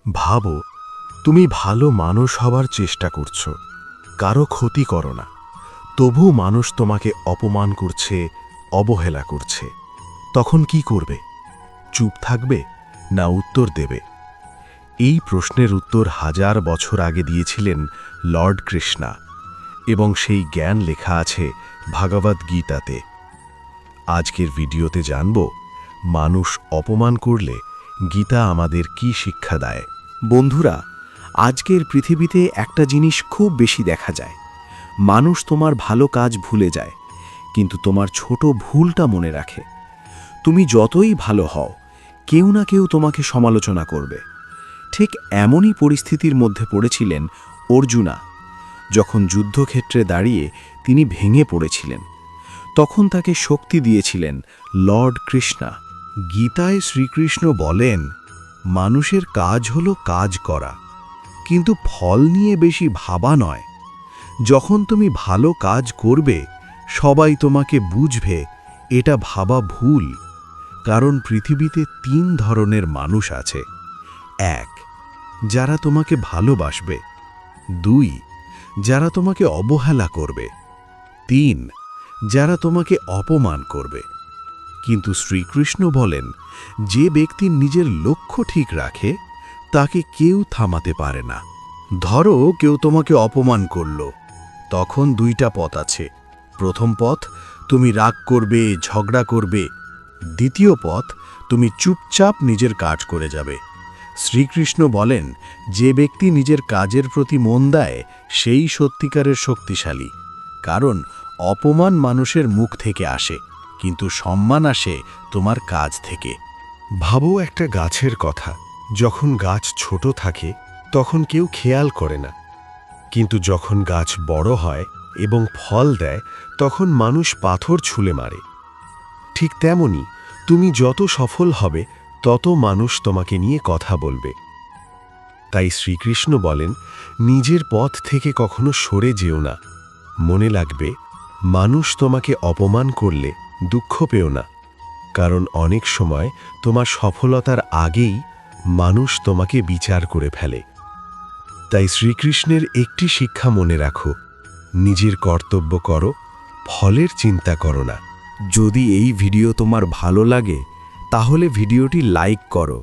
ভাবো, তুমি ভালো মানুষ হবার চেষ্টা করছো, কারো ক্ষতি করো না, তবু মানুষ তোমাকে অপমান করছে, অবহেলা করছে। তখন কি করবে? চুপ থাকবে না উত্তর দেবে? এই প্রশ্নের উত্তর হাজার বছর আগে দিয়েছিলেন লর্ড কৃষ্ণা, এবং সেই জ্ঞান লেখা আছে ভগবদ্ গীতাতে। আজকের ভিডিওতে জানব, মানুষ অপমান করলে গীতা আমাদের কি শিক্ষা দেয়। বন্ধুরা, আজকের পৃথিবীতে একটা জিনিস খুব বেশি দেখা যায়। মানুষ তোমার ভালো কাজ ভুলে যায়, কিন্তু তোমার ছোট ভুলটা মনে রাখে। তুমি যতই ভালো হও, কেউ না কেউ তোমাকে সমালোচনা করবে। ঠিক এমনই পরিস্থিতির মধ্যে পড়েছিলেন অর্জুনা। যখন যুদ্ধক্ষেত্রে দাঁড়িয়ে তিনি ভেঙে পড়েছিলেন, তখন তাকে শক্তি দিয়েছিলেন লর্ড কৃষ্ণা। গীতায় শ্রীকৃষ্ণ বলেন, মানুষের কাজ হলো কাজ করা, কিন্তু ফল নিয়ে বেশি ভাবা নয়। যখন তুমি ভালো কাজ করবে, সবাই তোমাকে বুঝবে, এটা ভাবা ভুল। কারণ পৃথিবীতে 3 ধরনের মানুষ আছে। 1, যারা তোমাকে ভালোবাসবে। 2, যারা তোমাকে অবহেলা করবে। 3, যারা তোমাকে অপমান করবে। কিন্তু শ্রীকৃষ্ণ বলেন, যে ব্যক্তি নিজের লক্ষ্য ঠিক রাখে, তাকে কেউ থামাতে পারে না। ধরো কেউ তোমাকে অপমান করল, তখন 2টা পথ আছে। প্রথম পথ, তুমি রাগ করবে, ঝগড়া করবে। দ্বিতীয় পথ, তুমি চুপচাপ নিজের কাজ করে যাবে। শ্রীকৃষ্ণ বলেন, যে ব্যক্তি নিজের কাজের প্রতি মন দেয়, সেই সত্যিকারের শক্তিশালী। কারণ অপমান মানুষের মুখ থেকে আসে, কিন্তু সম্মান আসে তোমার কাজ থেকে। ভাবো একটা গাছের কথা। যখন গাছ ছোট থাকে, তখন কেউ খেয়াল করে না। কিন্তু যখন গাছ বড় হয় এবং ফল দেয়, তখন মানুষ পাথর ছুঁড়ে মারে। ঠিক তেমনি, তুমি যত সফল হবে, তত মানুষ তোমাকে নিয়ে কথা বলবে। তাই শ্রীকৃষ্ণ বলেন, নিজের পথ থেকে কখনো সরে যেও না। মনে লাগবে, মানুষ তোমাকে অপমান করলে দুঃখ পেও না, কারণ অনেক সময় তোমার সফলতার আগেই মানুষ তোমাকে বিচার করে ফেলে। তাই শ্রীকৃষ্ণের একটি শিক্ষা মনে রাখো, নিজের কর্তব্য করো, ফলের চিন্তা করো না। যদি এই ভিডিও তোমার ভালো লাগে, তাহলে ভিডিওটি লাইক করো।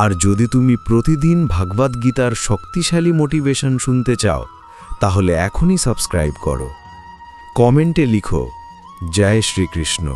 আর যদি তুমি প্রতিদিন ভগবদ্ গীতার শক্তিশালী মোটিভেশন শুনতে চাও, তাহলে এখনই সাবস্ক্রাইব করো। কমেন্টে লিখো, জয় শ্রীকৃষ্ণ।